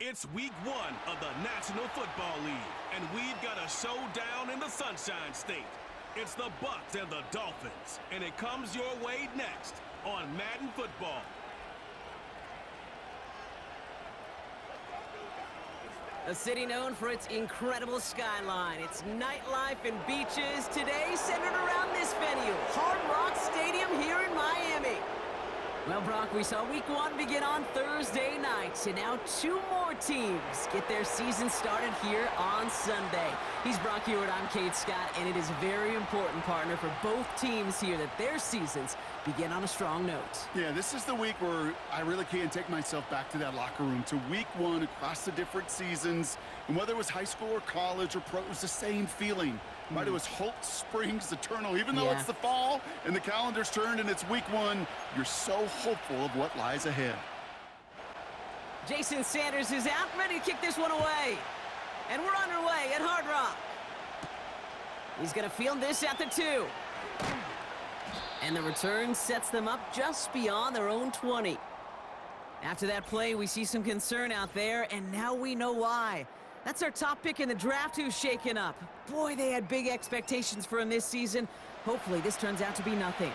It's week 1 of the National Football League, and we've got a showdown in the Sunshine State. It's the Bucs and the Dolphins, and it comes your way next on Madden Football. A city known for its incredible skyline, its nightlife and beaches, today centered around this venue, Hard Rock Stadium here in Miami. Well, Brock, we saw week 1 begin on Thursday night, and now 2 more teams get their season started here on Sunday. He's Brock Hewitt, I'm Kate Scott, and it is very important, partner, for both teams here that their seasons begin on a strong note. Yeah, this is the week where I really can't take myself back to that locker room, to week 1 across the different seasons. And whether it was high school or college or pro, it was the same feeling. But it was hope springs eternal. Even though it's the fall and the calendar's turned and it's week 1, you're so hopeful of what lies ahead. Jason Sanders is out, ready to kick this one away. And we're underway at Hard Rock. He's going to field this at the 2. And the return sets them up just beyond their own 20. After that play, we see some concern out there, and now we know why. That's our top pick in the draft who's shaken up. Boy, they had big expectations for him this season. Hopefully this turns out to be nothing.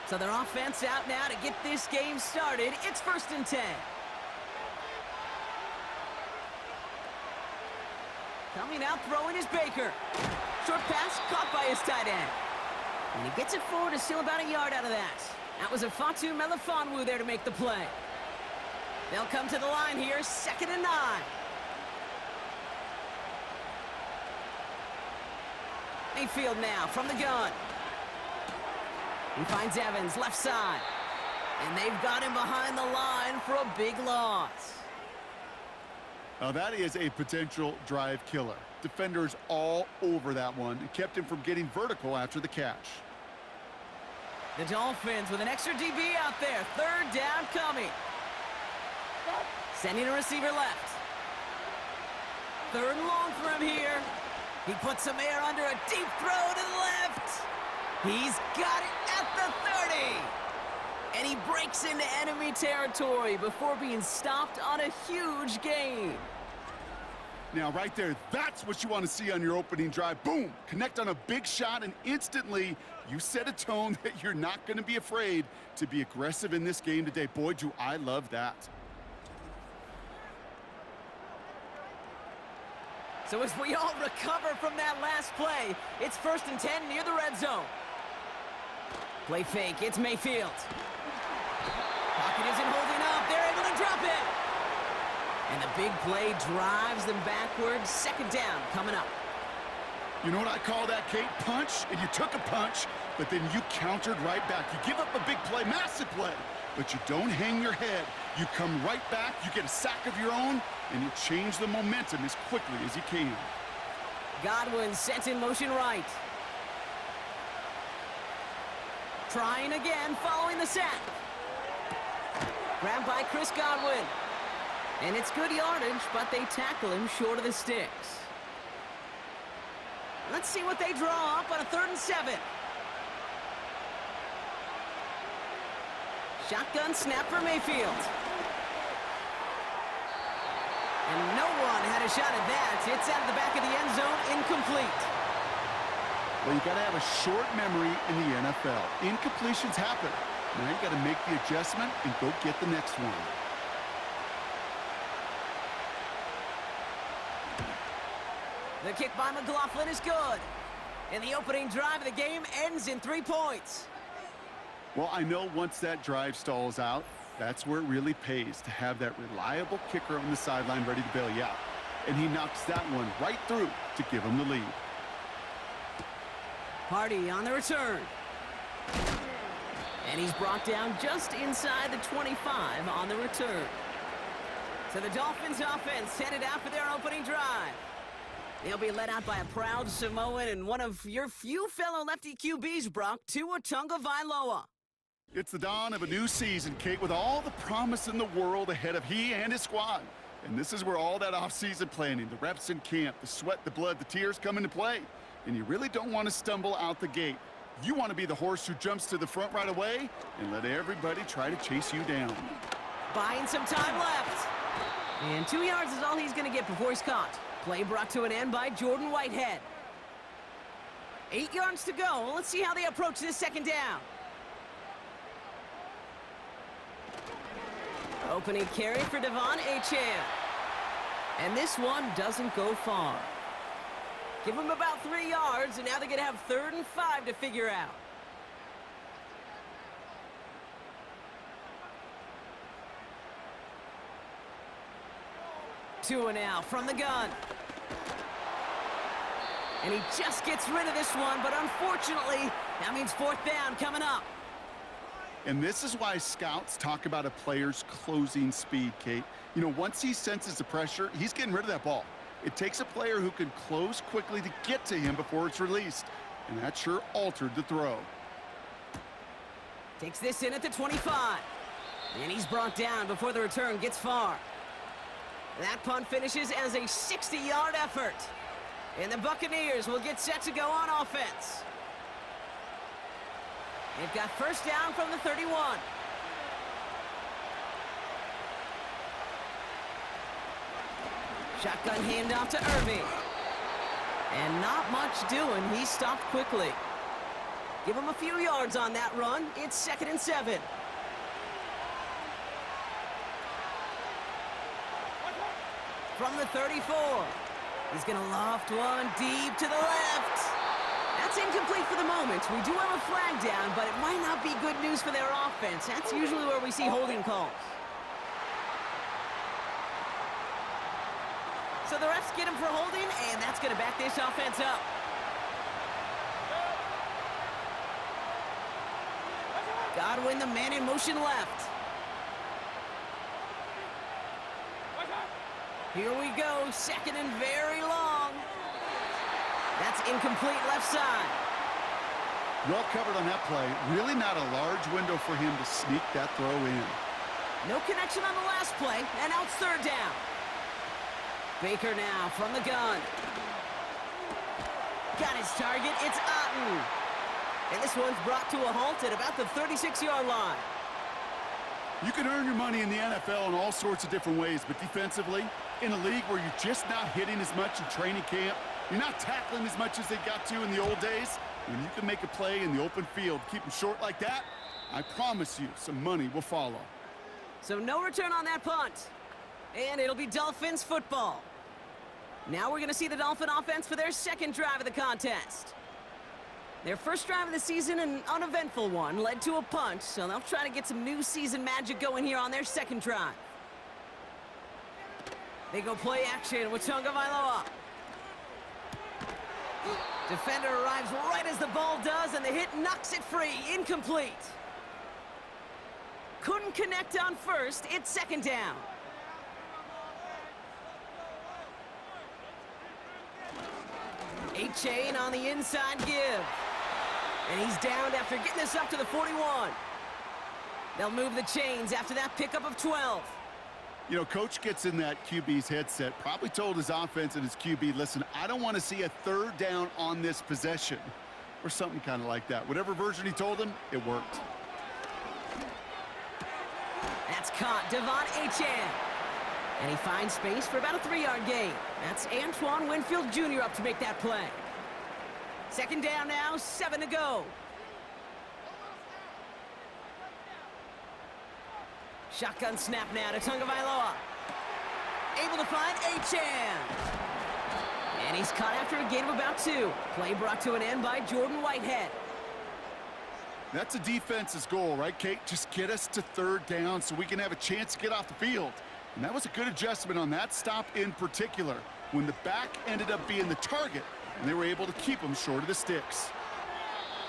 So their offense out now to get this game started. It's 1st and 10. Coming out throwing is Baker. Short pass caught by his tight end. And he gets it forward to steal about a yard out of that. That was a Fatu Melifonwu there to make the play. They'll come to the line here, 2nd and 9. Mayfield now from the gun. He finds Evans left side. And they've got him behind the line for a big loss. Now that is a potential drive killer. Defenders all over that one and kept him from getting vertical after the catch. The Dolphins with an extra DB out there. 3rd down coming. Sending a receiver left. 3rd and long for him here. He puts some air under a deep throw to the left. He's got it at the 30. And he breaks into enemy territory before being stopped on a huge gain. Now right there, that's what you want to see on your opening drive. Boom! Connect on a big shot, and instantly you set a tone that you're not going to be afraid to be aggressive in this game today. Boy, do I love that. So as we all recover from that last play, it's 1st and 10 near the red zone. Play fake, it's Mayfield. Pocket isn't holding up, they're able to drop it. And the big play drives them backwards. 2nd down coming up. You know what I call that, Kate? Punch, and you took a punch, but then you countered right back. You give up a big play, massive play, but you don't hang your head. You come right back, you get a sack of your own, and you change the momentum as quickly as you can. Godwin sent in motion right. Trying again, following the sack. Grabbed by Chris Godwin. And it's good yardage, but they tackle him short of the sticks. Let's see what they draw up on a 3rd and 7. Shotgun snap for Mayfield. And no one had a shot at that. It's out of the back of the end zone, incomplete. Well, you got to have a short memory in the NFL. Incompletions happen. Now you got to make the adjustment and go get the next one. The kick by McLaughlin is good. And the opening drive of the game ends in 3 points. Well, I know once that drive stalls out, that's where it really pays to have that reliable kicker on the sideline ready to bail you out. And he knocks that one right through to give him the lead. Hardy on the return. And he's brought down just inside the 25 on the return. So the Dolphins offense headed out for their opening drive. They'll be led out by a proud Samoan and one of your few fellow lefty QBs, Brock, Tua Tagovailoa. It's the dawn of a new season, Kate, with all the promise in the world ahead of he and his squad. And this is where all that off-season planning, the reps in camp, the sweat, the blood, the tears come into play. And you really don't want to stumble out the gate. You want to be the horse who jumps to the front right away and let everybody try to chase you down. Buying some time left. And 2 yards is all he's going to get before he's caught. Play brought to an end by Jordan Whitehead. 8 yards to go. Let's see how they approach this second down. Opening carry for Devon Achane. And this one doesn't go far. Give them about 3 yards, and now they're going to have 3rd and 5 to figure out. Tua now from the gun. And he just gets rid of this one, but unfortunately, that means 4th down coming up. And this is why scouts talk about a player's closing speed, Kate. You know, once he senses the pressure, he's getting rid of that ball. It takes a player who can close quickly to get to him before it's released. And that sure altered the throw. Takes this in at the 25. And he's brought down before the return gets far. That punt finishes as a 60-yard effort. And the Buccaneers will get set to go on offense. They've got 1st down from the 31. Shotgun handoff to Irving. And not much doing. He stopped quickly. Give him a few yards on that run. It's 2nd and 7. From the 34. He's going to loft one deep to the left. That's incomplete for the moment. We do have a flag down, but it might not be good news for their offense. That's usually where we see holding calls. So the refs get him for holding, and that's going to back this offense up. Godwin, the man in motion left. Here we go, 2nd and very long. That's incomplete left side. Well covered on that play. Really not a large window for him to sneak that throw in. No connection on the last play, and now it's 3rd down. Baker now from the gun. Got his target, it's Otten. And this one's brought to a halt at about the 36-yard line. You can earn your money in the NFL in all sorts of different ways, but defensively, in a league where you're just not hitting as much in training camp, you're not tackling as much as they got to in the old days, when you can make a play in the open field, keep them short like that, I promise you some money will follow. So no return on that punt. And it'll be Dolphins football. Now we're going to see the Dolphin offense for their 2nd drive of the contest. Their 1st drive of the season, an uneventful one, led to a punt, so they'll try to get some new season magic going here on their 2nd drive. They go play action with Tagovailoa. Defender arrives right as the ball does, and the hit knocks it free. Incomplete. Couldn't connect on 1st. It's 2nd down. Achane on the inside give. And he's downed after getting this up to the 41. They'll move the chains after that pickup of 12. You know, coach gets in that QB's headset, probably told his offense and his QB, listen, I don't want to see a 3rd down on this possession. Or something kind of like that. Whatever version he told him, it worked. That's caught, Devon Achane. And he finds space for about a 3-yard gain. That's Antoine Winfield Jr. up to make that play. 2nd down now, 7 to go. Shotgun snap now to Tagovailoa. Able to find Achane. And he's caught after a gain of about 2. Play brought to an end by Jordan Whitehead. That's a defense's goal, right, Kate? Just get us to 3rd down so we can have a chance to get off the field. And that was a good adjustment on that stop in particular, when the back ended up being the target, and they were able to keep him short of the sticks.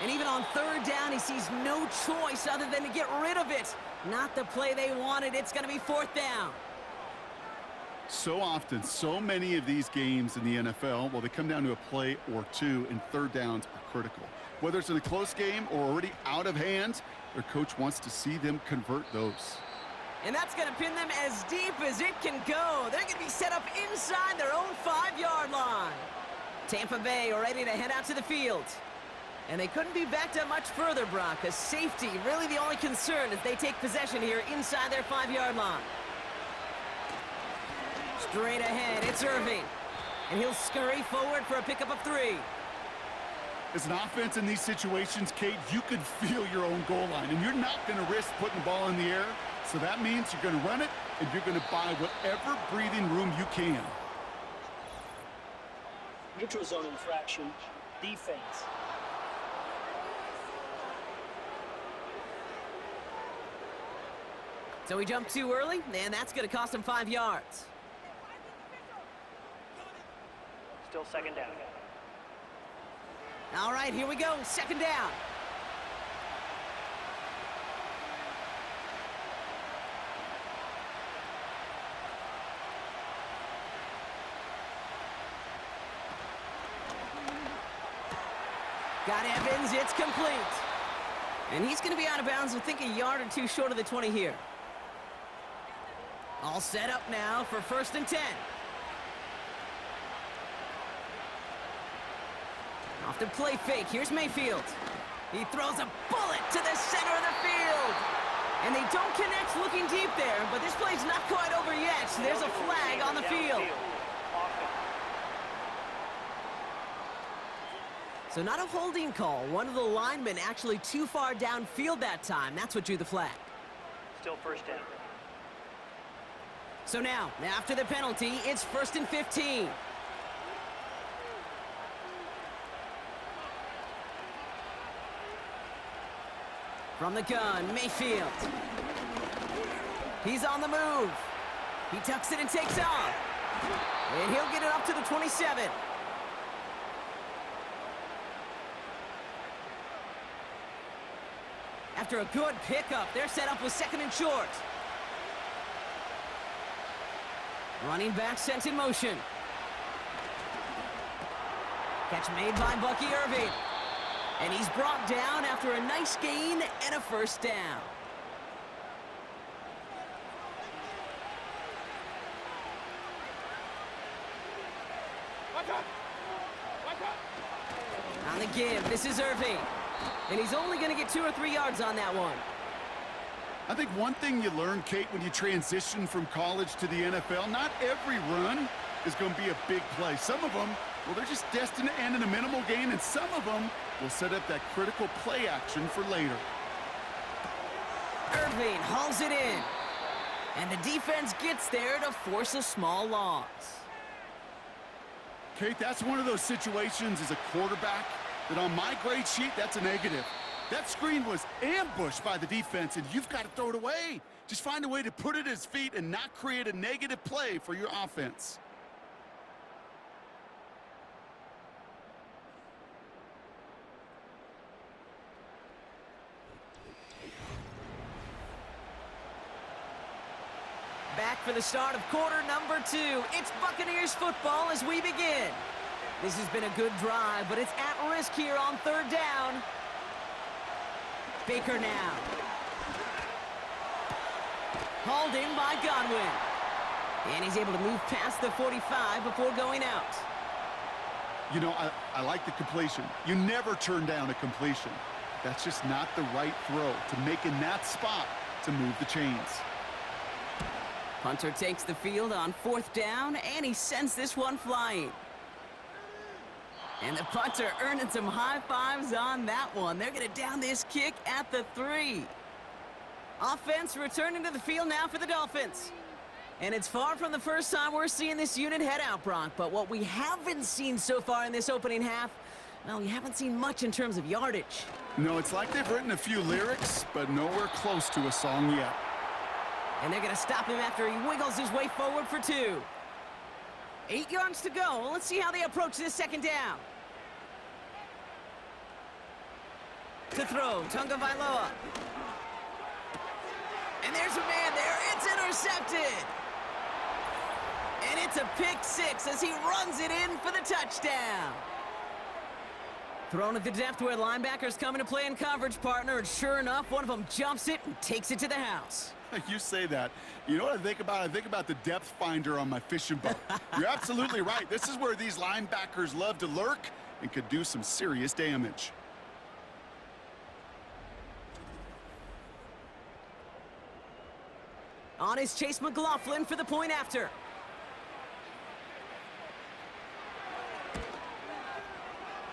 And even on 3rd down, he sees no choice other than to get rid of it. Not the play they wanted. It's going to be 4th down. So often, so many of these games in the NFL, well, they come down to a play or 2, and 3rd downs are critical. Whether it's in a close game or already out of hand, their coach wants to see them convert those. And that's going to pin them as deep as it can go. They're going to be set up inside their own 5-yard line. Tampa Bay are ready to head out to the field. And they couldn't be backed up much further, Brock, because safety really the only concern as they take possession here inside their 5-yard line. Straight ahead, it's Irving. And he'll scurry forward for a pickup of 3. As an offense in these situations, Kate, you could feel your own goal line, and you're not going to risk putting the ball in the air. So that means you're going to run it, and you're going to buy whatever breathing room you can. Neutral zone infraction, defense. So he jumped too early, and that's going to cost him 5 yards. Still second down. All right, here we go. Second down. Got Evans. It's complete. And he's going to be out of bounds, I think a yard or 2 short of the 20 here. All set up now for 1st and 10. Off the play fake, here's Mayfield. He throws a bullet to the center of the field. And they don't connect looking deep there, but this play's not quite over yet. There's a flag on the field. So not a holding call. One of the linemen actually too far downfield that time. That's what drew the flag. Still first down. So now, after the penalty, it's 1st and 15. From the gun, Mayfield. He's on the move. He tucks it and takes off. And he'll get it up to the 27. After a good pickup, they're set up with 2nd and short. Running back sent in motion. Catch made by Bucky Irving. And he's brought down after a nice gain and a 1st down. On the give, this is Irving. And he's only going to get 2 or 3 yards on that one. I think one thing you learn, Kate, when you transition from college to the NFL, not every run is going to be a big play. Some of them, well, they're just destined to end in a minimal gain, and some of them will set up that critical play action for later. Irving hauls it in. And the defense gets there to force a small loss. Kate, that's one of those situations as a quarterback that on my grade sheet, that's a negative. That screen was ambushed by the defense, and you've got to throw it away. Just find a way to put it at his feet and not create a negative play for your offense. Back for the start of quarter number 2. It's Buccaneers football as we begin. This has been a good drive, but it's at risk here on 3rd down. Baker now. Hauled in by Godwin. And he's able to move past the 45 before going out. You know, I like the completion. You never turn down a completion. That's just not the right throw to make in that spot to move the chains. Punter takes the field on 4th down, and he sends this one flying. And the punter earning some high fives on that one. They're going to down this kick at the 3. Offense returning to the field now for the Dolphins. And it's far from the first time we're seeing this unit head out, Brock. But what we haven't seen so far in this opening half, well, we haven't seen much in terms of yardage. No, it's like they've written a few lyrics, but nowhere close to a song yet. And they're going to stop him after he wiggles his way forward for 2. 8 yards to go. Let's see how they approach this 2nd down. To throw, Tunga Vailoa. And there's a man there. It's intercepted. And it's a pick 6 as he runs it in for the touchdown. Thrown at the depth where linebackers come into play in coverage, partner. And sure enough, one of them jumps it and takes it to the house. You say that. You know what I think about? I think about the depth finder on my fishing boat. You're absolutely right. This is where these linebackers love to lurk and could do some serious damage. On is Chase McLaughlin for the point after.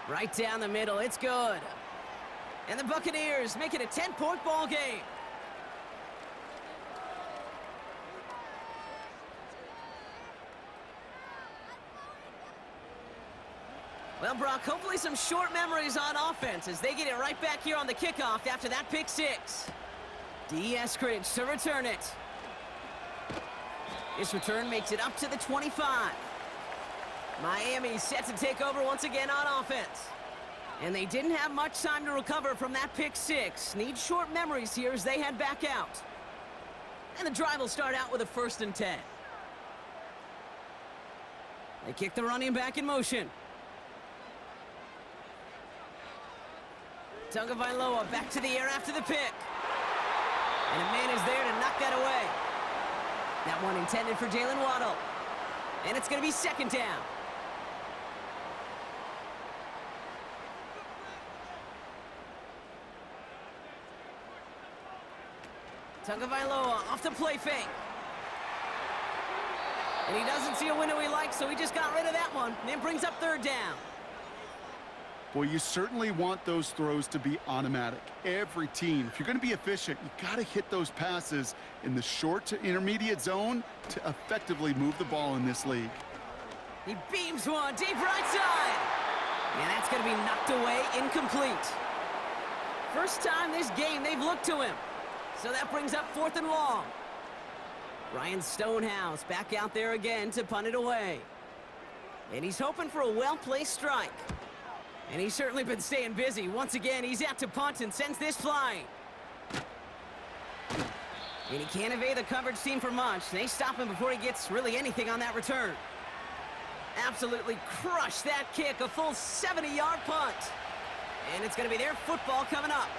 Right down the middle, it's good. And the Buccaneers make it a 10-point ball game. Well, Brock, hopefully some short memories on offense as they get it right back here on the kickoff after that pick six. Strategized to return it. This return makes it up to the 25. Miami set to take over once again on offense. And they didn't have much time to recover from that pick six. Need short memories here as they head back out. And the drive will start out with a 1st and 10. They kick the running back in motion. Tagovailoa back to the air after the pick. And a man is there to knock that away. That one intended for Jalen Waddle. And it's going to be 2nd down. Tagovailoa off the play fake. And he doesn't see a window he likes, so he just got rid of that one. And it brings up 3rd down. Well, you certainly want those throws to be automatic. Every team, if you're going to be efficient, you got to hit those passes in the short to intermediate zone to effectively move the ball in this league. He beams one deep right side. And that's going to be knocked away, incomplete. First time this game they've looked to him. So that brings up 4th and long. Ryan Stonehouse back out there again to punt it away. And he's hoping for a well-placed strike. And he's certainly been staying busy. Once again, he's out to punt and sends this flying. And he can't evade the coverage team for much. They stop him before he gets really anything on that return. Absolutely crushed that kick, a full 70-yard punt. And it's going to be their football coming up.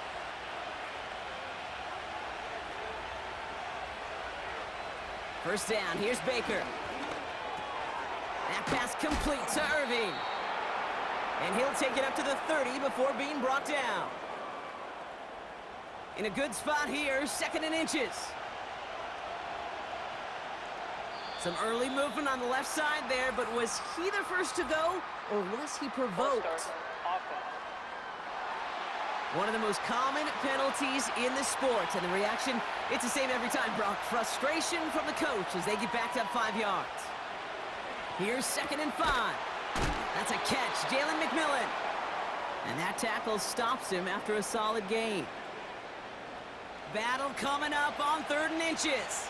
First down, here's Baker. That pass complete to Irving. And he'll take it up to the 30 before being brought down. In a good spot here, 2nd and inches. Some early movement on the left side there, but was he the first to go, or was he provoked? One of the most common penalties in the sport, and the reaction, it's the same every time, Brock. Frustration from the coach as they get backed up 5 yards. Here's 2nd and 5. That's a catch, Jalen McMillan. And that tackle stops him after a solid gain. Battle coming up on 3rd and inches.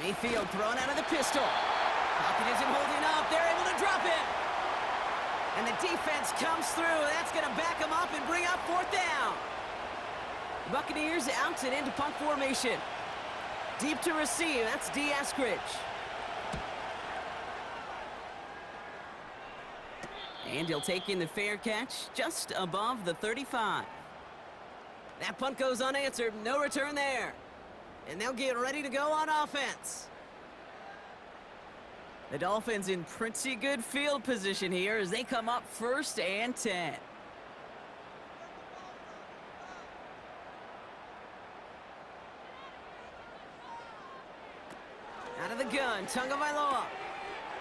Mayfield thrown out of the pistol. Pocket isn't holding up. They're able to drop him. And the defense comes through. That's going to back him up and bring up 4th down. Buccaneers out and into punt formation. Deep to receive. That's Strategized. And he'll take in the fair catch just above the 35. That punt goes unanswered. No return there. And they'll get ready to go on offense. The Dolphins in pretty good field position here as they come up 1st and 10. Out of the gun, Tagovailoa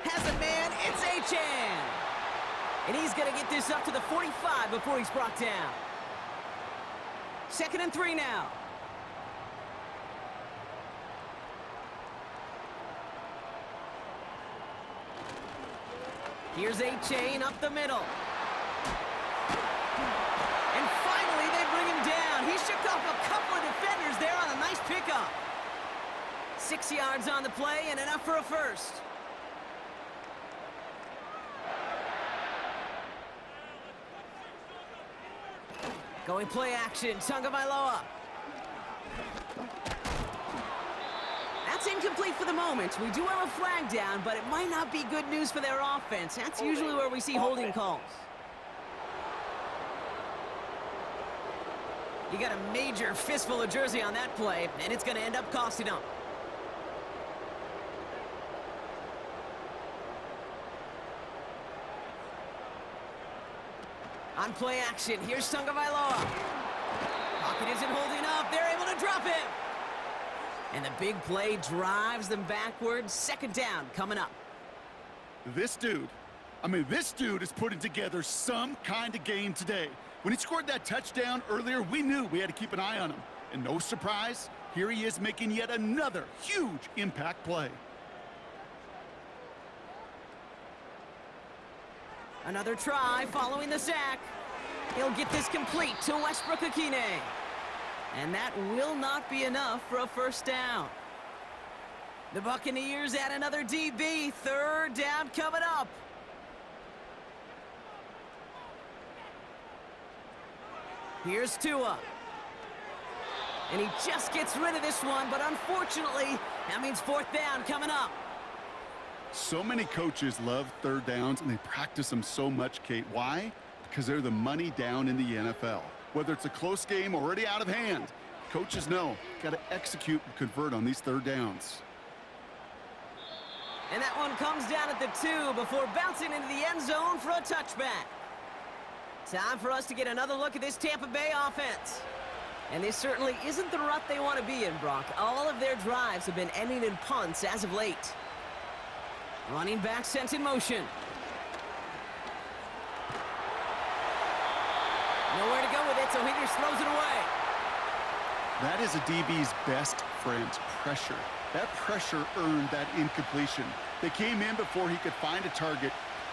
has a man, it's Achane. And he's going to get this up to the 45 before he's brought down. 2nd and 3 now. Here's Achane up the middle. And finally they bring him down. He shook off a couple of defenders there on a nice pickup. 6 yards on the play and enough for a first. Going play action, Tagovailoa. That's incomplete for the moment. We do have a flag down, but it might not be good news for their offense. That's usually where we see holding calls. You got a major fistful of jersey on that play, and it's going to end up costing them. On play action, here's Tagovailoa. Pocket isn't holding up. They're able to drop him. And the big play drives them backwards. Second down coming up. This dude is putting together some kind of game today. When he scored that touchdown earlier, we knew we had to keep an eye on him. And no surprise, here he is making yet another huge impact play. Another try following the sack. He'll get this complete to Westbrook-Akine. And that will not be enough for a first down. The Buccaneers add another DB. Third down coming up. Here's Tua. And he just gets rid of this one, but unfortunately, that means fourth down coming up. So many coaches love third downs, and they practice them so much, Kate. Why? Because they're the money down in the NFL. Whether it's a close game already out of hand, coaches know, got to execute and convert on these third downs. And that one comes down at the 2 before bouncing into the end zone for a touchback. Time for us to get another look at this Tampa Bay offense. And this certainly isn't the rut they want to be in, Brock. All of their drives have been ending in punts as of late. Running back sent in motion. Nowhere to go with it, so he just throws it away. That is a DB's best friend, pressure. That pressure earned that incompletion. They came in before he could find a target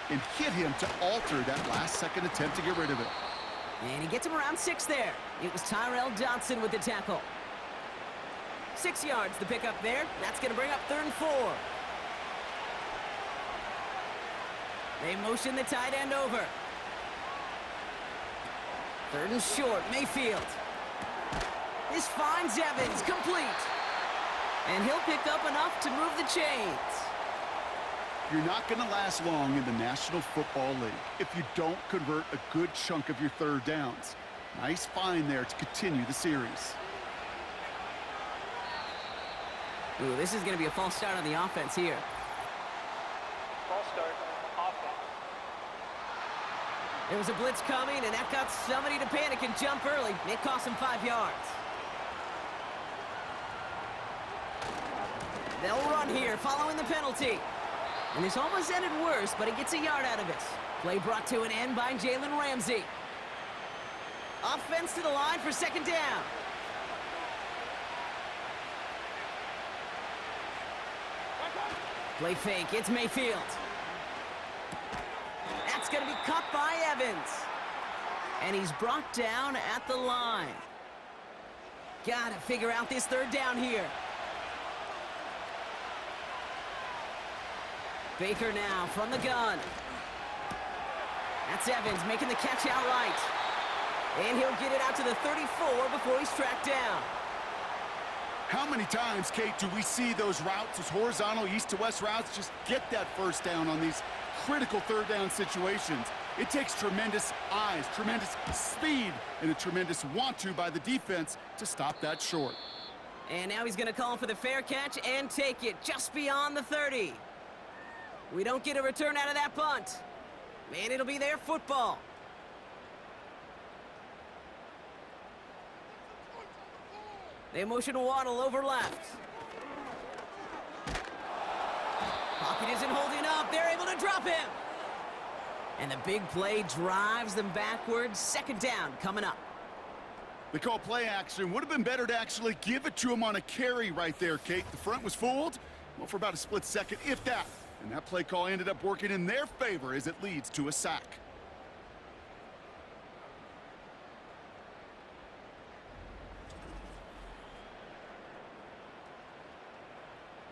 and hit him to alter that last-second attempt to get rid of it. And he gets him around 6 there. It was Tyrell Johnson with the tackle. 6 yards the pickup there. That's going to bring up 3rd and 4. They motion the tight end over. 3rd and short, Mayfield. This finds Evans, complete. And he'll pick up enough to move the chains. You're not going to last long in the National Football League if you don't convert a good chunk of your third downs. Nice find there to continue the series. Ooh, this is going to be a false start on the offense here. False start, offense. There was a blitz coming, and that got somebody to panic and jump early. It cost him 5 yards. They'll run here following the penalty. And this almost ended worse, but he gets a yard out of it. Play brought to an end by Jalen Ramsey. Offense to the line for 2nd down. Play fake, it's Mayfield. That's going to be caught by Evans. And he's brought down at the line. Got to figure out this 3rd down here. Baker now from the gun. That's Evans making the catch outright. And he'll get it out to the 34 before he's tracked down. How many times, Kate, do we see those routes, those horizontal east to west routes, just get that first down on these critical third down situations? It takes tremendous eyes, tremendous speed, and a tremendous want-to by the defense to stop that short. And now he's going to call for the fair catch and take it just beyond the 30. We don't get a return out of that punt. And it'll be their football. They motion Waddle over left. Pocket isn't holding up. They're able to drop him. And the big play drives them backwards. 2nd down coming up. They call play action. Would have been better to actually give it to him on a carry right there, Kate. The front was fooled, well, for about a split second, if that. And that play call ended up working in their favor as it leads to a sack.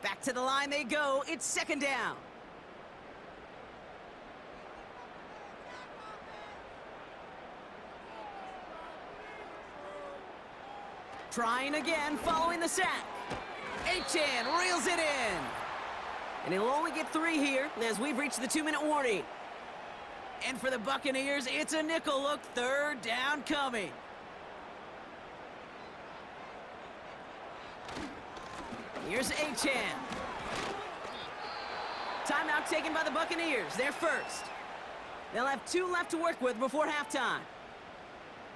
Back to the line they go. It's 2nd down. Trying again following the sack. Achan reels it in. And he'll only get 3 here as we've reached the 2-minute warning. And for the Buccaneers, it's a nickel look. 3rd down coming. Here's Achan. Timeout taken by the Buccaneers. They're first. They'll have 2 left to work with before halftime.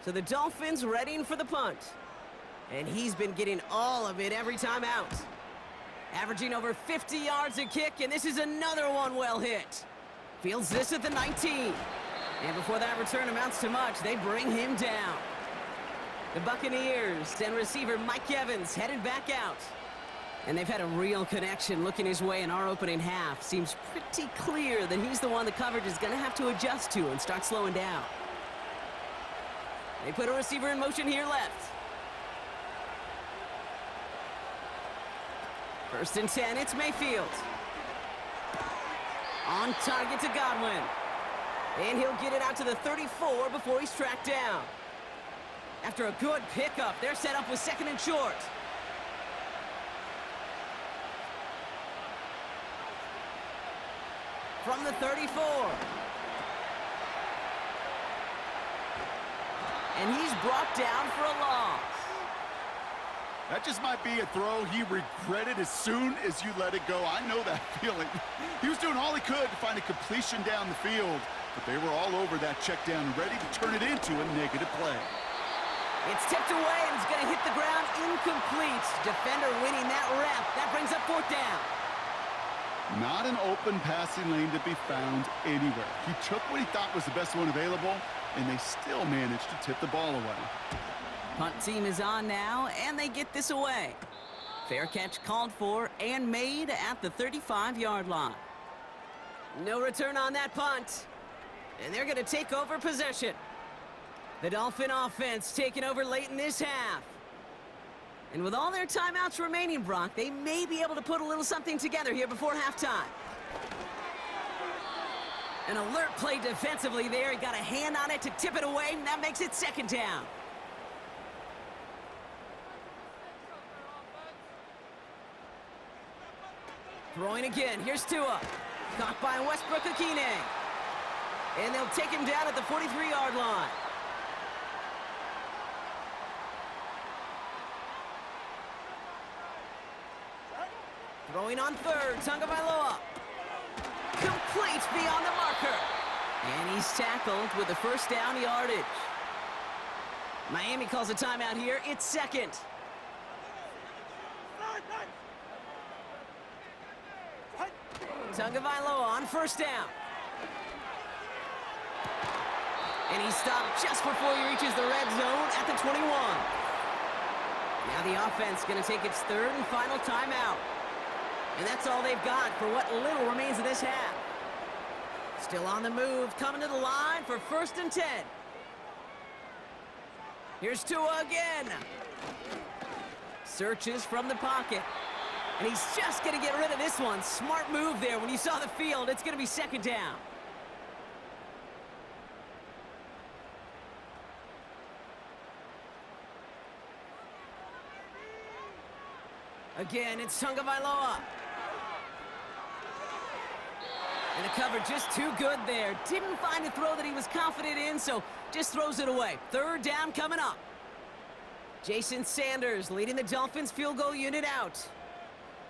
So the Dolphins readying for the punt. And he's been getting all of it every time out. Averaging over 50 yards a kick, and this is another one well hit. Fields this at the 19. And before that return amounts to much, they bring him down. The Buccaneers and receiver Mike Evans headed back out. And they've had a real connection looking his way in our opening half. Seems pretty clear that he's the one the coverage is going to have to adjust to and start slowing down. They put a receiver in motion here left. 1st and 10, it's Mayfield. On target to Godwin. And he'll get it out to the 34 before he's tracked down. After a good pickup, they're set up with 2nd and short. From the 34. And he's brought down for a loss. That just might be a throw he regretted as soon as you let it go. I know that feeling. He was doing all he could to find a completion down the field, but they were all over that check down, ready to turn it into a negative play. It's tipped away and it's going to hit the ground incomplete. Defender winning that rep. That brings up 4th down. Not an open passing lane to be found anywhere. He took what he thought was the best one available, and they still managed to tip the ball away. Punt team is on now, and they get this away. Fair catch called for and made at the 35-yard line. No return on that punt. And they're going to take over possession. The Dolphin offense taking over late in this half. And with all their timeouts remaining, Brock, they may be able to put a little something together here before halftime. An alert play defensively there. He got a hand on it to tip it away, and that makes it 2nd down. Throwing again. Here's Tua. Caught by Westbrook-Akine. And they'll take him down at the 43-yard line. Throwing on 3rd. Tagovailoa. Complete beyond the marker. And he's tackled with the 1st down yardage. Miami calls a timeout here. It's 2nd. Tagovailoa on 1st down. And he stopped just before he reaches the red zone at the 21. Now the offense going to take its 3rd and final timeout. And that's all they've got for what little remains of this half. Still on the move, coming to the line for 1st and 10. Here's Tua again. Searches from the pocket. And he's just going to get rid of this one. Smart move there. When you saw the field, it's going to be 2nd down. Again, it's Tagovailoa. And the cover just too good there. Didn't find a throw that he was confident in, so just throws it away. 3rd down coming up. Jason Sanders leading the Dolphins field goal unit out.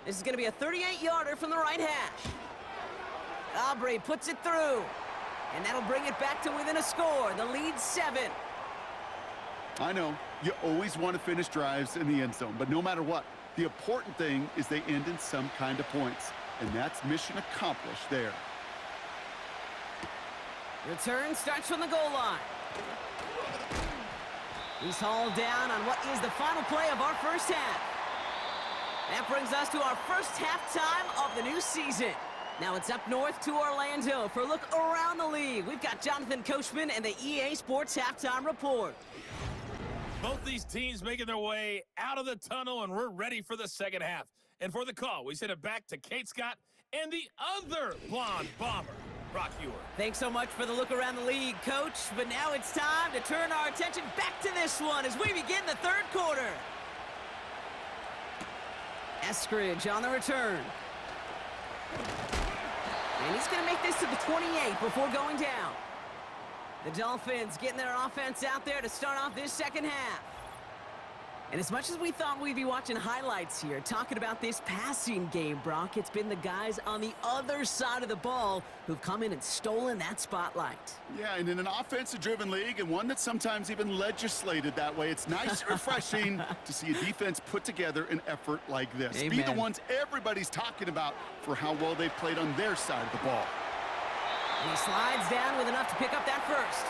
This is going to be a 38-yarder from the right hash. Aubrey puts it through. And that'll bring it back to within a score. The lead's 7. I know, you always want to finish drives in the end zone, but no matter what, the important thing is they end in some kind of points. And that's mission accomplished there. Return starts from the goal line. He's hauled down on what is the final play of our 1st half. That brings us to our 1st halftime of the new season. Now it's up north to Orlando for a look around the league. We've got Jonathan Coachman and the EA Sports Halftime Report. Both these teams making their way out of the tunnel, and we're ready for the 2nd half. And for the call, we send it back to Kate Scott and the other blonde bomber, Brock Ewer. Thanks so much for the look around the league, Coach. But now it's time to turn our attention back to this one as we begin the 3rd quarter. Eskridge on the return. And he's going to make this to the 28 before going down. The Dolphins getting their offense out there to start off this 2nd half. And as much as we thought we'd be watching highlights here, talking about this passing game, Brock, it's been the guys on the other side of the ball who've come in and stolen that spotlight. Yeah, and in an offensive-driven league, and one that's sometimes even legislated that way, it's nice and refreshing to see a defense put together an effort like this. Amen. Be the ones everybody's talking about for how well they've played on their side of the ball. And he slides down with enough to pick up that first.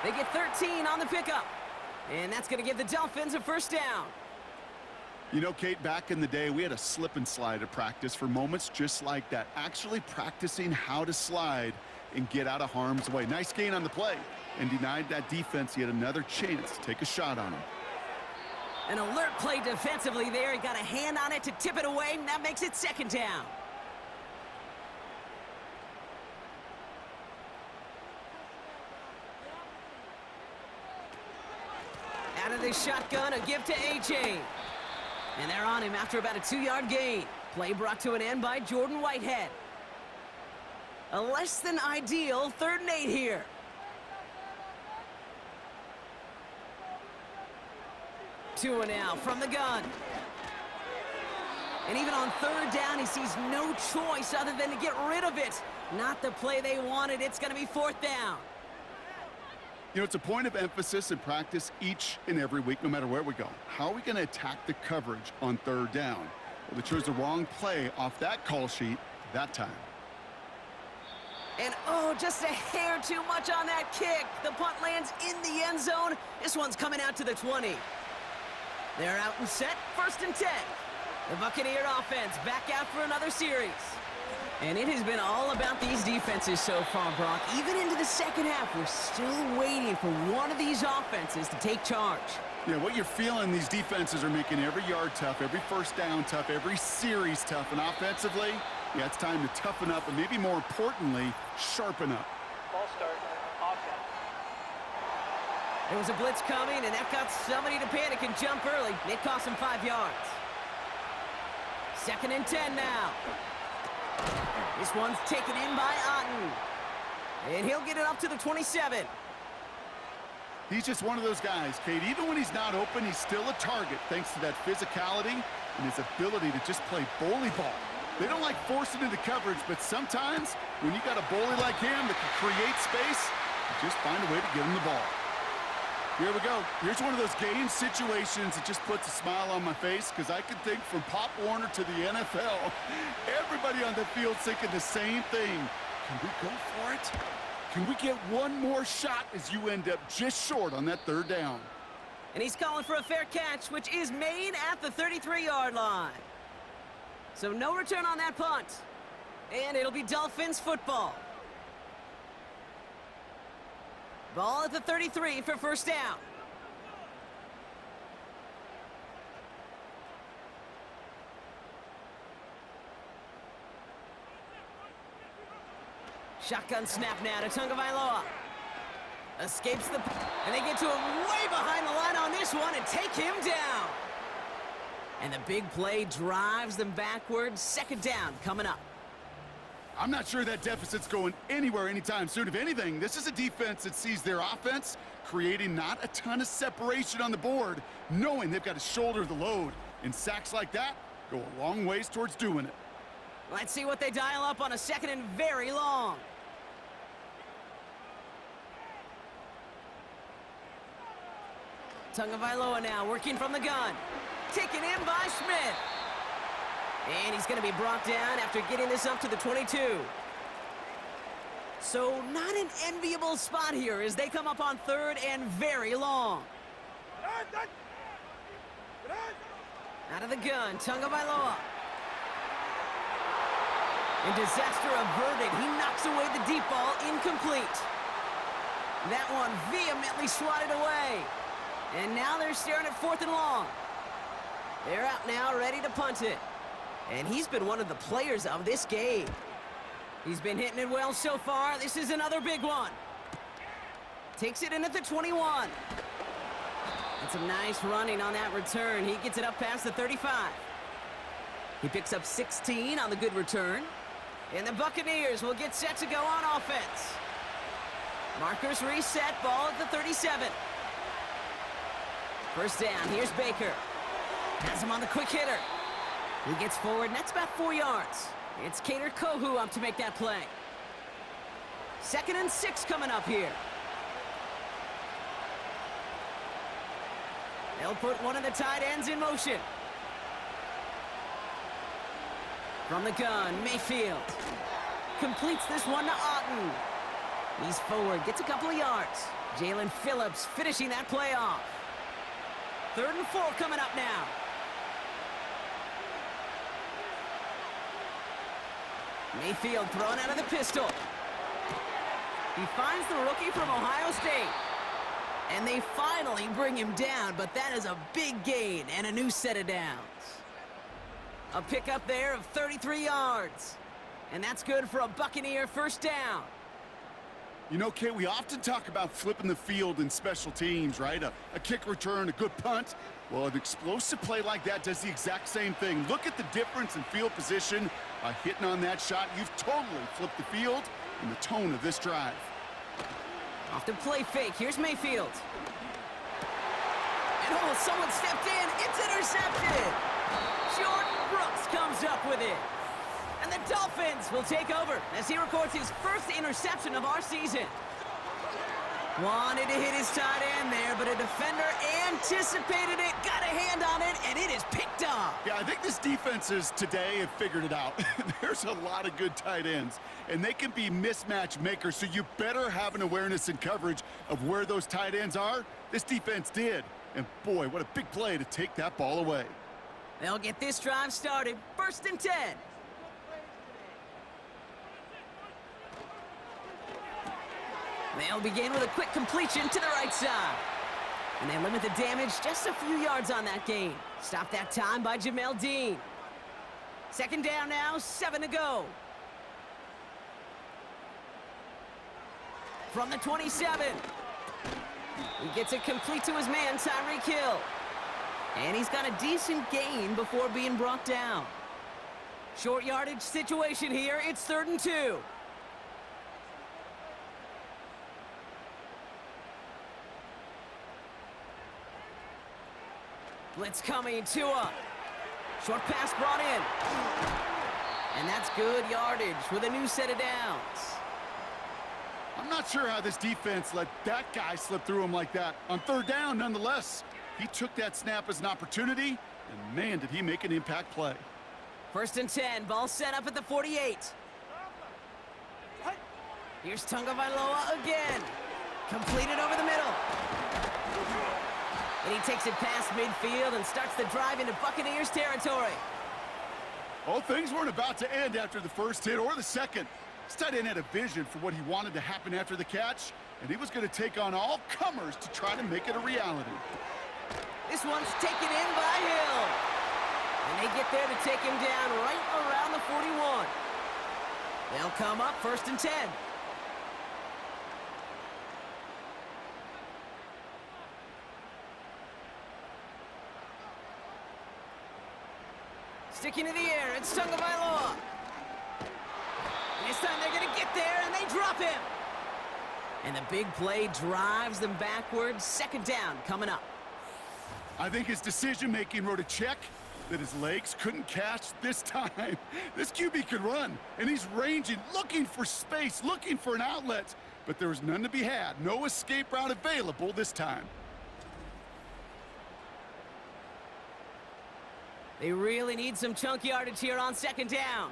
They get 13 on the pickup. And that's going to give the Dolphins a first down. You know, Kate, back in the day, we had a slip and slide at practice for moments just like that. Actually practicing how to slide and get out of harm's way. Nice gain on the play, and denied that defense yet another chance to take a shot on him. An alert play defensively there. He got a hand on it to tip it away, and that makes it second down. Out of the shotgun, a give to A-Chain. And they're on him after about a 2-yard gain. Play brought to an end by Jordan Whitehead. A less than ideal 3rd and 8 here. Tua now from the gun. And even on 3rd down, he sees no choice other than to get rid of it. Not the play they wanted. It's going to be 4th down. You know, it's a point of emphasis in practice each and every week, no matter where we go. How are we going to attack the coverage on 3rd down? Well, they chose the wrong play off that call sheet that time. And, oh, just a hair too much on that kick. The punt lands in the end zone. This one's coming out to the 20. They're out and set, 1st and 10. The Buccaneer offense back out for another series. And it has been all about these defenses so far, Brock. Even into the second half, we're still waiting for one of these offenses to take charge. Yeah, what you're feeling, these defenses are making every yard tough, every first down tough, every series tough. And offensively, yeah, it's time to toughen up and maybe more importantly, sharpen up. Ball start, offense. There was a blitz coming, and that got somebody to panic and jump early. It cost him 5 yards. 2nd and 10 now. This one's taken in by Otten. And he'll get it up to the 27. He's just one of those guys, Kate. Even when he's not open, he's still a target thanks to that physicality and his ability to just play bully ball. They don't like forcing into coverage, but sometimes when you got a bully like him that can create space, you just find a way to get him the ball. Here we go. Here's one of those game situations that just puts a smile on my face because I can think from Pop Warner to the NFL, everybody on the field thinking the same thing. Can we go for it? Can we get one more shot as you end up just short on that 3rd down? And he's calling for a fair catch, which is made at the 33-yard line. So no return on that punt. And it'll be Dolphins football. Ball at the 33 for first down. Shotgun snap now to Tagovailoa. Escapes the... And they get to him way behind the line on this one and take him down. And the big play drives them backwards. 2nd down coming up. I'm not sure that deficit's going anywhere anytime soon. If anything, this is a defense that sees their offense creating not a ton of separation on the board, knowing they've got to shoulder the load. And sacks like that go a long ways towards doing it. Let's see what they dial up on a 2nd and very long. Tagovailoa now working from the gun. Taken in by Smith. And he's going to be brought down after getting this up to the 22. So not an enviable spot here as they come up on 3rd and very long. Out of the gun, Tagovailoa. And disaster averted. He knocks away the deep ball, incomplete. That one vehemently swatted away. And now they're staring at 4th and long. They're out now, ready to punt it. And he's been one of the players of this game. He's been hitting it well so far. This is another big one. Takes it in at the 21. And some nice running on that return. He gets it up past the 35. He picks up 16 on the good return. And the Buccaneers will get set to go on offense. Markers reset, ball at the 37. First down, here's Baker. Has him on the quick hitter. He gets forward, and that's about 4 yards. It's Cater Kohu up to make that play. 2nd and 6 coming up here. They'll put one of the tight ends in motion. From the gun, Mayfield. Completes this one to Otten. He's forward, gets a couple of yards. Jalen Phillips finishing that play off. 3rd and 4 coming up now. Mayfield thrown out of the pistol. He finds the rookie from Ohio State. And they finally bring him down, but that is a big gain and a new set of downs. A pickup there of 33 yards. And that's good for a Buccaneer first down. You know, Kate, we often talk about flipping the field in special teams, right? A kick return, a good punt. Well, an explosive play like that does the exact same thing. Look at the difference in field position. By hitting on that shot, you've totally flipped the field and the tone of this drive. Off the play fake, here's Mayfield. And oh, someone stepped in, it's intercepted! Jordan Brooks comes up with it. And the Dolphins will take over as he records his first interception of our season. Wanted to hit his tight end there, but a defender anticipated it, got a hand on it, and it is picked up. Yeah, I think this defenses today have figured it out. There's a lot of good tight ends, and they can be mismatch makers, so you better have an awareness and coverage of where those tight ends are. This defense did, and boy, what a big play to take that ball away. They'll get this drive started. 1st and 10. They'll begin with a quick completion to the right side. And they limit the damage just a few yards on that gain. Stop that time by Jamel Dean. 2nd down now, 7 to go. From the 27. He gets it complete to his man, Tyreek Hill. And he's got a decent gain before being brought down. Short yardage situation here. It's 3rd and 2. Blitz coming, Tua. Short pass brought in. And that's good yardage with a new set of downs. I'm not sure how this defense let that guy slip through him like that. On 3rd down, nonetheless, he took that snap as an opportunity, and man, did he make an impact play. 1st and 10, ball set up at the 48. Here's Tagovailoa again. Completed over the middle. And he takes it past midfield and starts the drive into Buccaneers territory. Oh, things weren't about to end after the first hit or the second. This tight end had a vision for what he wanted to happen after the catch, and he was going to take on all comers to try to make it a reality. This one's taken in by Hill. And they get there to take him down right around the 41. They'll come up 1st and 10. Sticking to the air, it's Tagovailoa. This time they're going to get there, and they drop him. And the big play drives them backwards. 2nd down coming up. I think his decision-making wrote a check that his legs couldn't catch this time. This QB could run, and he's ranging, looking for space, looking for an outlet. But there was none to be had. No escape route available this time. They really need some chunk yardage here on 2nd down.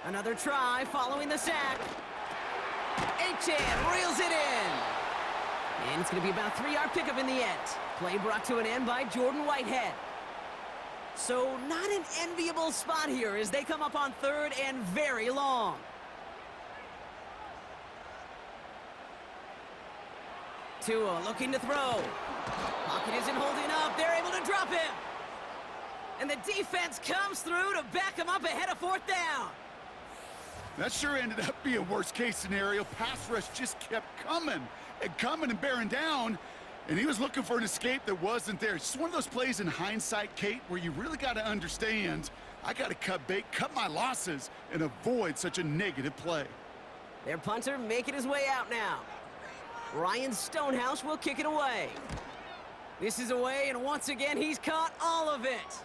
Another try following the sack. Achane reels it in. And it's going to be about a 3-yard pickup in the end. Play brought to an end by Jordan Whitehead. So not an enviable spot here as they come up on 3rd and very long. Tua looking to throw. Pocket isn't holding up. They're able to drop him. And the defense comes through to back him up ahead of 4th down. That sure ended up being worst-case scenario. Pass rush just kept coming and bearing down, and he was looking for an escape that wasn't there. It's just one of those plays in hindsight, Kate, where you really got to understand, I got to cut bait, cut my losses, and avoid such a negative play. Their punter making his way out now. Ryan Stonehouse will kick it away. This is away, and once again, he's caught all of it.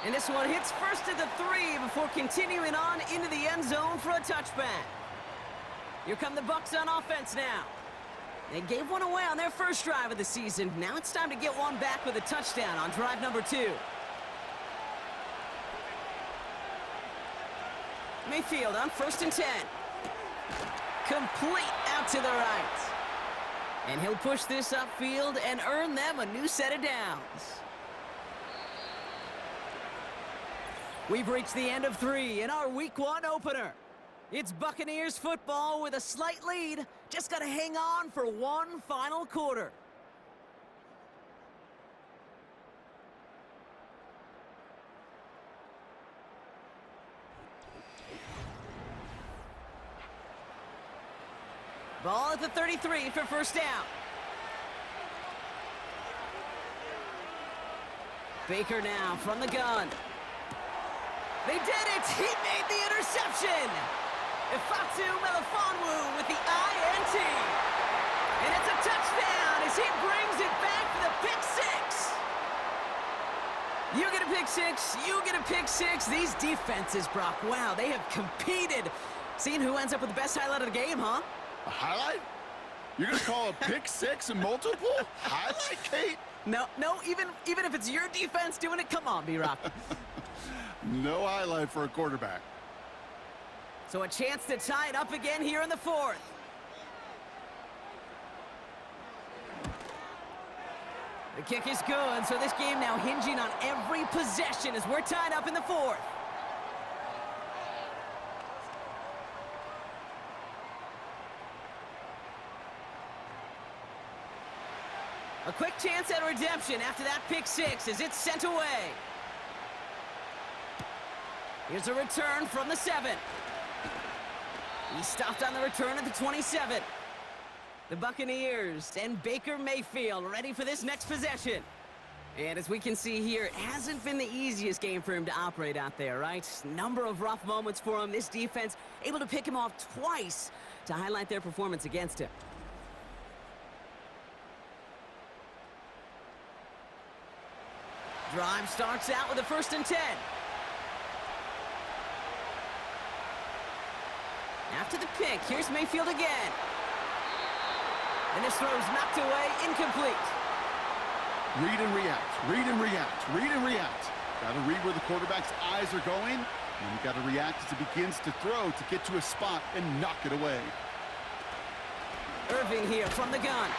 And this one hits first at the 3 before continuing on into the end zone for a touchback. Here come the Bucs on offense now. They gave one away on their first drive of the season. Now it's time to get one back with a touchdown on drive number 2. Mayfield on 1st and 10. Complete out to the right. And he'll push this upfield and earn them a new set of downs. We've reached the end of 3 in our Week 1 opener. It's Buccaneers football with a slight lead. Just got to hang on for one final quarter. Ball at the 33 for first down. Baker now from the gun. They did it! He made the interception! Ifatu Melifonwu with the INT. And it's a touchdown as he brings it back for the pick 6. You get a pick 6, you get a pick 6. These defenses, Brock, wow, they have competed. Seeing who ends up with the best highlight of the game, huh? A highlight? You're going to call a pick 6 and multiple? Highlight, Kate? No, even if it's your defense doing it, come on, B-Rock. No highlight for a quarterback. So a chance to tie it up again here in the 4th. The kick is good, so this game now hinging on every possession as we're tied up in the 4th. A quick chance at redemption after that pick 6 as it's sent away. Here's a return from the 7. He stopped on the return at the 27. The Buccaneers and Baker Mayfield ready for this next possession. And as we can see here, it hasn't been the easiest game for him to operate out there, right? Number of rough moments for him. This defense able to pick him off twice to highlight their performance against him. Drive starts out with a 1st and 10. After the pick, here's Mayfield again. And this throw's knocked away, incomplete. Read and react, read and react, read and react. Got to read where the quarterback's eyes are going, and you got to react as he begins to throw to get to a spot and knock it away. Irving here from the gun.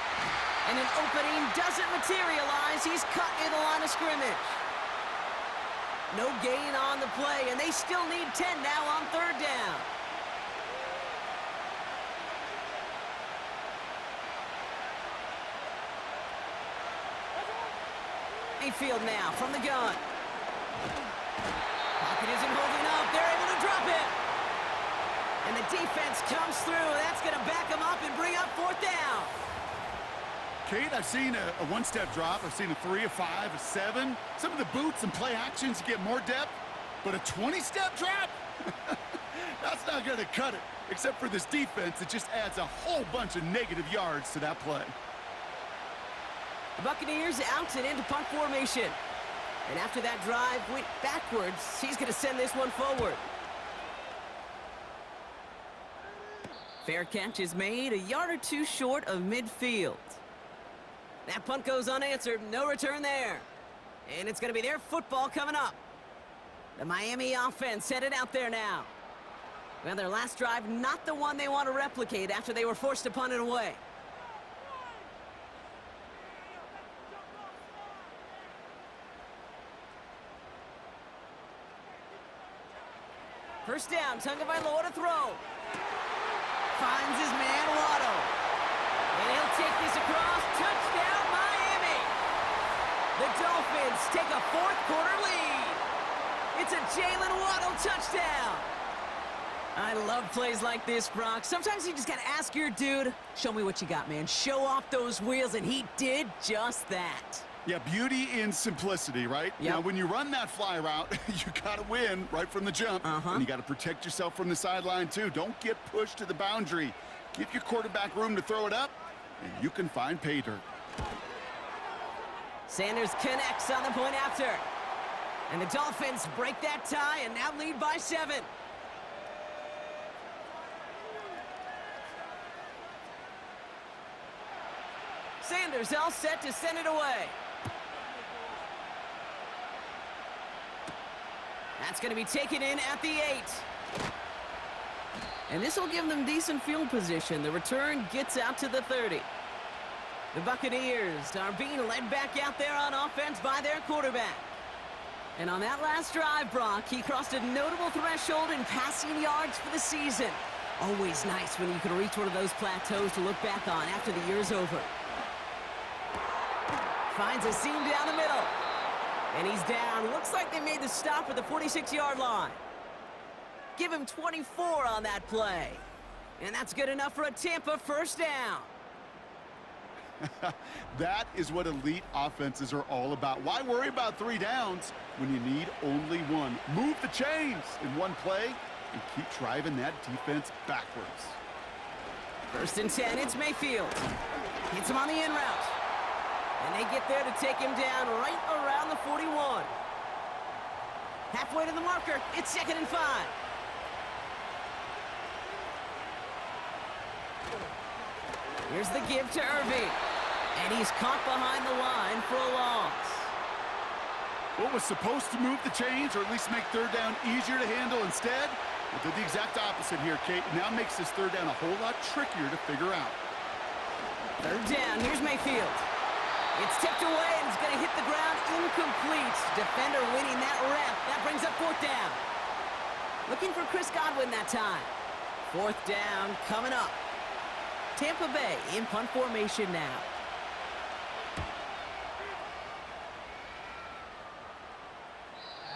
And an opening doesn't materialize. He's cut in the line of scrimmage. No gain on the play, and they still need 10 now on 3rd down. Mayfield now from the gun. Pocket isn't holding up. They're able to drop it. And the defense comes through. That's going to back them up and bring up 4th down. Kate, I've seen a one-step drop. I've seen a 3, a 5, a 7. Some of the boots and play actions get more depth. But a 20-step drop? That's not going to cut it. Except for this defense, it just adds a whole bunch of negative yards to that play. The Buccaneers out and into punt formation. And after that drive went backwards, he's going to send this one forward. Fair catch is made, a yard or 2 short of midfield. That punt goes unanswered, no return there. And it's going to be their football coming up. The Miami offense headed out there now. Well, their last drive, not the one they want to replicate after they were forced to punt it away. First down, Tagovailoa to throw. Finds his man, Waddle. And he'll take this across. Touchdown, Miami. The Dolphins take a 4th quarter lead. It's a Jalen Waddle touchdown. I love plays like this, Brock. Sometimes you just got to ask your dude, show me what you got, man. Show off those wheels, and he did just that. Yeah, beauty in simplicity, right? Yep. Now, when you run that fly route, you got to win right from the jump. And you got to protect yourself from the sideline, too. Don't get pushed to the boundary. Give your quarterback room to throw it up, and you can find pay dirt. Sanders connects on the point after. And the Dolphins break that tie and now lead by 7. Sanders all set to send it away. That's going to be taken in at the 8. And this will give them decent field position. The return gets out to the 30. The Buccaneers are being led back out there on offense by their quarterback. And on that last drive, Brock, he crossed a notable threshold in passing yards for the season. Always nice when you can reach one of those plateaus to look back on after the year's over. Finds a seam down the middle. And he's down. Looks like they made the stop at the 46-yard line. Give him 24 on that play. And that's good enough for a Tampa first down. That is what elite offenses are all about. Why worry about 3 downs when you need only 1? Move the chains in one play and keep driving that defense backwards. 1st and 10, it's Mayfield. Hits him on the in route. And they get there to take him down right around the 41. Halfway to the marker, it's 2nd and 5. Here's the give to Irving. And he's caught behind the line for a loss. What was supposed to move the chains or at least make 3rd down easier to handle instead? It did the exact opposite here, Kate. It now makes this 3rd down a whole lot trickier to figure out. 3rd down, here's Mayfield. It's tipped away and it's going to hit the ground incomplete. Defender winning that rep. That brings up 4th down. Looking for Chris Godwin that time. 4th down coming up. Tampa Bay in punt formation now.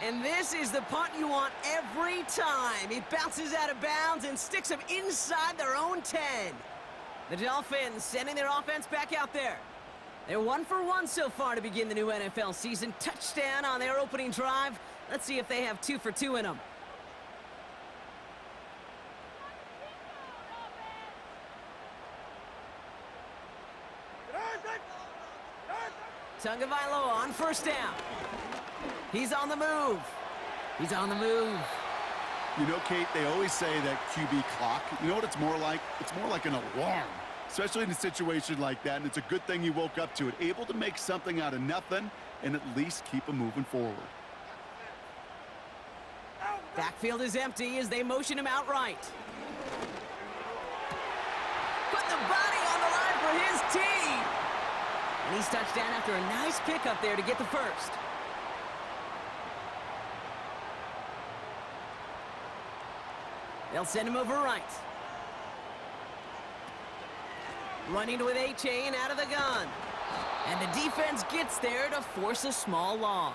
And this is the punt you want every time. It bounces out of bounds and sticks them inside their own 10. The Dolphins sending their offense back out there. They're 1 for 1 so far to begin the new NFL season. Touchdown on their opening drive. Let's see if they have 2 for 2 in them. Tagovailoa on 1st down. He's on the move. He's on the move. You know, Kate, they always say that QB clock, you know what it's more like? It's more like an alarm, especially in a situation like that, and it's a good thing he woke up to it. Able to make something out of nothing and at least keep him moving forward. Backfield is empty as they motion him out right. Put the body on the line for his team. And he's touched down after a nice pickup there to get the 1st. They'll send him over right. Running with A-Chain out of the gun. And the defense gets there to force a small loss.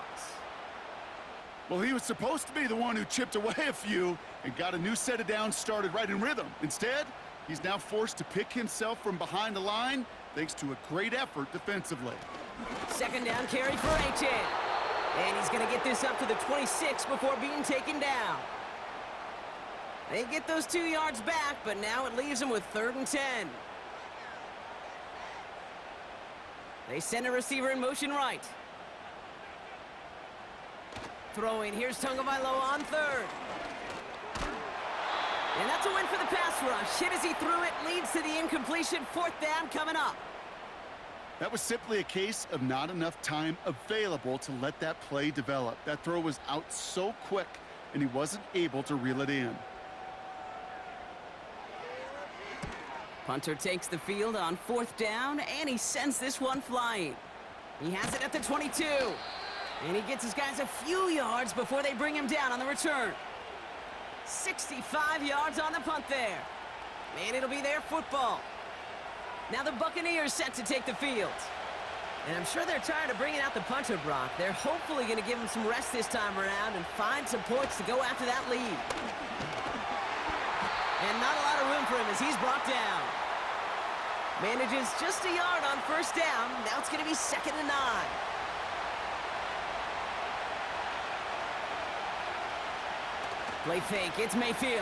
Well, he was supposed to be the one who chipped away a few and got a new set of downs started right in rhythm. Instead, he's now forced to pick himself from behind the line thanks to a great effort defensively. 2nd down carry for A-Chain. And he's going to get this up to the 26 before being taken down. They get those 2 yards back, but now it leaves them with 3rd and 10. They send a receiver in motion right. Throwing, here's Tagovailoa on 3rd. And that's a win for the pass rush. Hit as he threw it, leads to the incompletion. 4th down coming up. That was simply a case of not enough time available to let that play develop. That throw was out so quick, and he wasn't able to reel it in. Punter takes the field on 4th down, and he sends this one flying. He has it at the 22. And he gets his guys a few yards before they bring him down on the return. 65 yards on the punt there. And it'll be their football. Now the Buccaneers set to take the field. And I'm sure they're tired of bringing out the punter, Brock. They're hopefully going to give him some rest this time around and find some points to go after that lead. And not a lot of room for him as he's brought down. Manages just a yard on 1st down. Now it's going to be 2nd and 9. Play fake, it's Mayfield.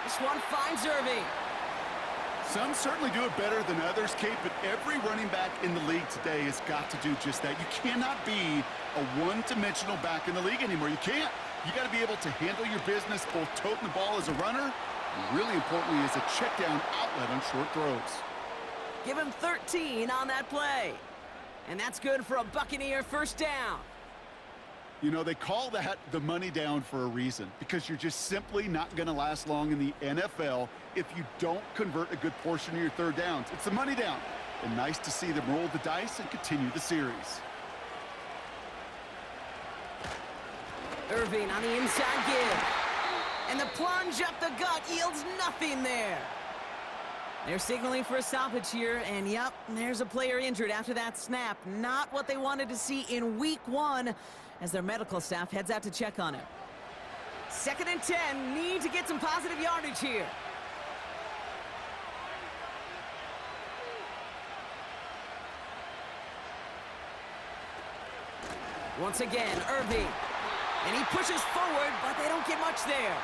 This one finds Irving. Some certainly do it better than others, Kate, but every running back in the league today has got to do just that. You cannot be a one-dimensional back in the league anymore. You can't. You got to be able to handle your business, both toting the ball as a runner, and really importantly as a check-down outlet on short throws. Give him 13 on that play. And that's good for a Buccaneer first down. You know, they call that the money down for a reason, because you're just simply not going to last long in the NFL if you don't convert a good portion of your third downs. It's the money down. And nice to see them roll the dice and continue the series. Irving on the inside give. And the plunge up the gut yields nothing there. They're signaling for a stoppage here, and yep, there's a player injured after that snap. Not what they wanted to see in week 1 as their medical staff heads out to check on him. 2nd and 10, need to get some positive yardage here. Once again, Irving. And he pushes forward, but they don't get much there.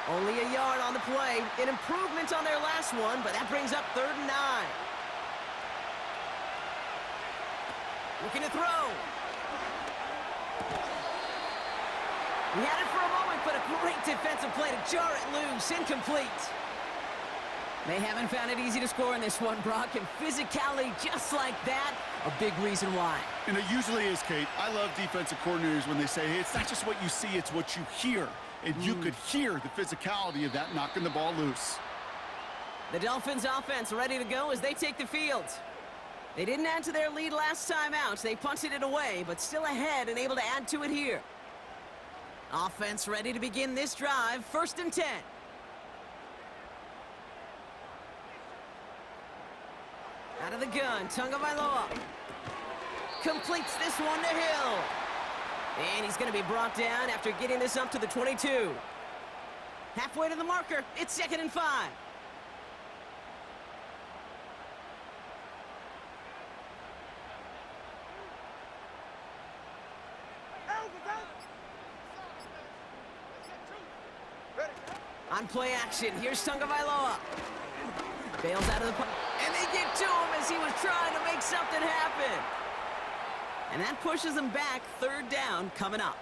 Only a yard on the play. An improvement on their last one, but that brings up 3rd and 9. Looking to throw. He had it for a moment, but a great defensive play to jar it loose. Incomplete. They haven't found it easy to score in this one, Brock, and physicality just like that, a big reason why. And it usually is, Kate. I love defensive coordinators when they say, hey, it's not just what you see, it's what you hear. And you could hear the physicality of that knocking the ball loose. The Dolphins offense ready to go as they take the field. They didn't add to their lead last time out. They punted it away, but still ahead and able to add to it here. Offense ready to begin this drive. 1st and 10. Out of the gun, Tagovailoa completes this one to Hill. And he's going to be brought down after getting this up to the 22. Halfway to the marker, it's 2nd and 5. On play action, here's Tagovailoa. Bails out of the pocket. And they get to him as he was trying to make something happen. And that pushes them back. 3rd down coming up.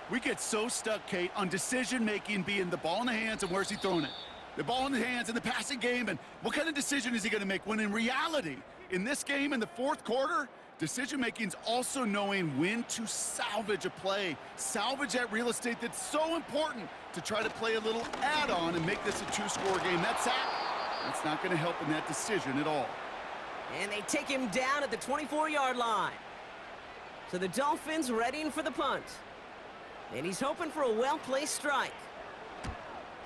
We get so stuck, Kate, on decision-making being the ball in the hands and where's he throwing it. The ball in the hands in the passing game, and what kind of decision is he going to make? When in reality, in this game, in the 4th quarter, decision-making is also knowing when to salvage a play. Salvage that real estate that's so important to try to play a little add-on and make this a 2-score game. That's not going to help in that decision at all. And they take him down at the 24-yard line. So the Dolphins readying for the punt. And he's hoping for a well-placed strike.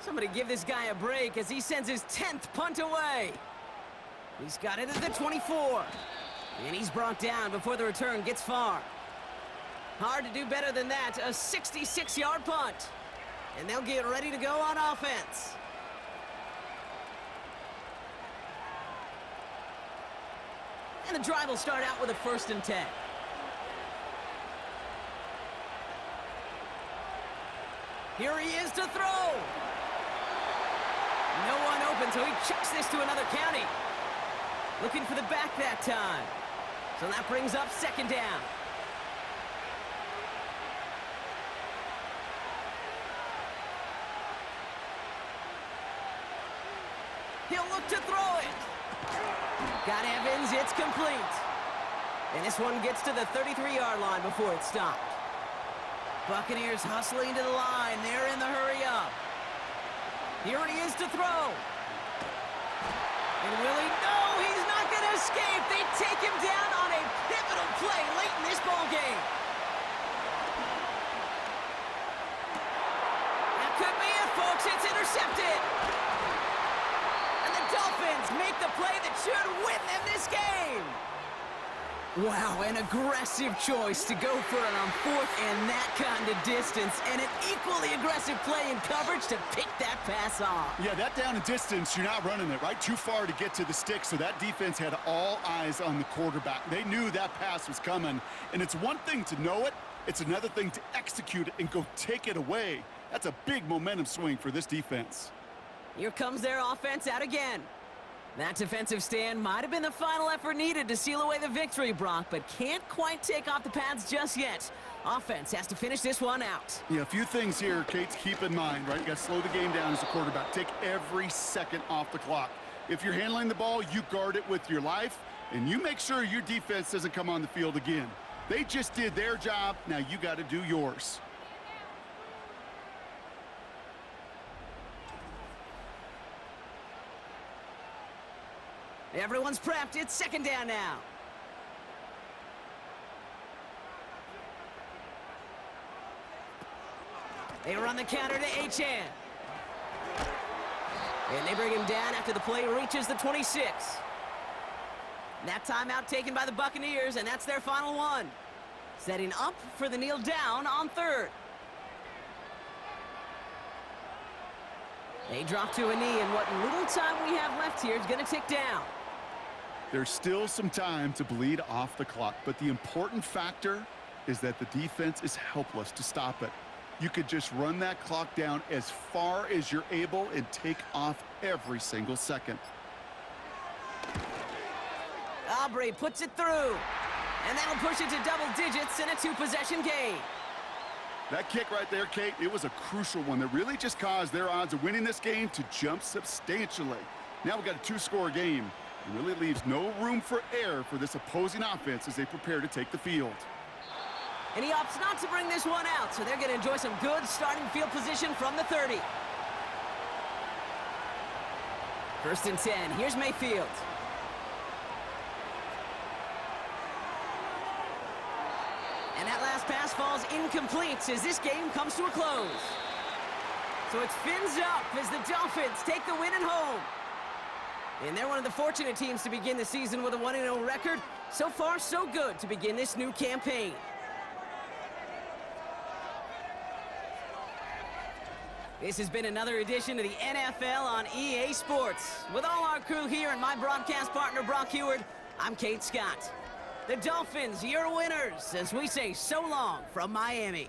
Somebody give this guy a break as he sends his 10th punt away. He's got it at the 24. And he's brought down before the return gets far. Hard to do better than that. A 66-yard punt. And they'll get ready to go on offense. And the drive will start out with a 1st and 10. Here he is to throw. No one open, so he chucks this to another county. Looking for the back that time. So that brings up 2nd down. He'll look to throw it. Got Evans, it's complete. And this one gets to the 33-yard line before it's stopped. Buccaneers hustling to the line. They're in the hurry up. Here he is to throw. And will he? No, he's not going to escape. They take him down on a pivotal play late in this ball game. That could be it, folks. It's intercepted. And the Dolphins make the play that should win them this game. Wow, an aggressive choice to go for it on 4th and that kind of distance, and an equally aggressive play in coverage to pick that pass off. Yeah, that down and distance, you're not running it, right? Too far to get to the stick, so that defense had all eyes on the quarterback. They knew that pass was coming, and it's one thing to know it, It's another thing to execute it and go take it away. That's a big momentum swing for this defense. Here comes their offense out again. That defensive stand might have been the final effort needed to seal away the victory, Brock, but can't quite take off the pads just yet. Offense has to finish this one out. Yeah, a few things here, Kate, to keep in mind, right? You got to slow the game down as a quarterback. Take every second off the clock. If you're handling the ball, you guard it with your life, and you make sure your defense doesn't come on the field again. They just did their job. Now you got to do yours. Everyone's prepped. It's second down now. They run the counter to H.N. And they bring him down after the play reaches the 26. That timeout taken by the Buccaneers, and that's their final one. Setting up for the kneel down on third. They drop to a knee, and what little time we have left here is going to tick down. There's still some time to bleed off the clock, but the important factor is that the defense is helpless to stop it. You could just run that clock down as far as you're able and take off every single second. Aubrey puts it through, and that'll push it to double digits in a two-possession game. That kick right there, Kate, it was a crucial one that really just caused their odds of winning this game to jump substantially. Now we've got a two-score game. It really leaves no room for error for this opposing offense as they prepare to take the field. And he opts not to bring this one out, so they're going to enjoy some good starting field position from the 30. First and 10. Here's Mayfield. And that last pass falls incomplete as this game comes to a close. So it's fins up as the Dolphins take the win at home. And they're one of the fortunate teams to begin the season with a 1-0 record. So far, so good to begin this new campaign. This has been another edition of the NFL on EA Sports. With all our crew here and my broadcast partner, Brock Heward, I'm Kate Scott. The Dolphins, your winners, as we say so long from Miami.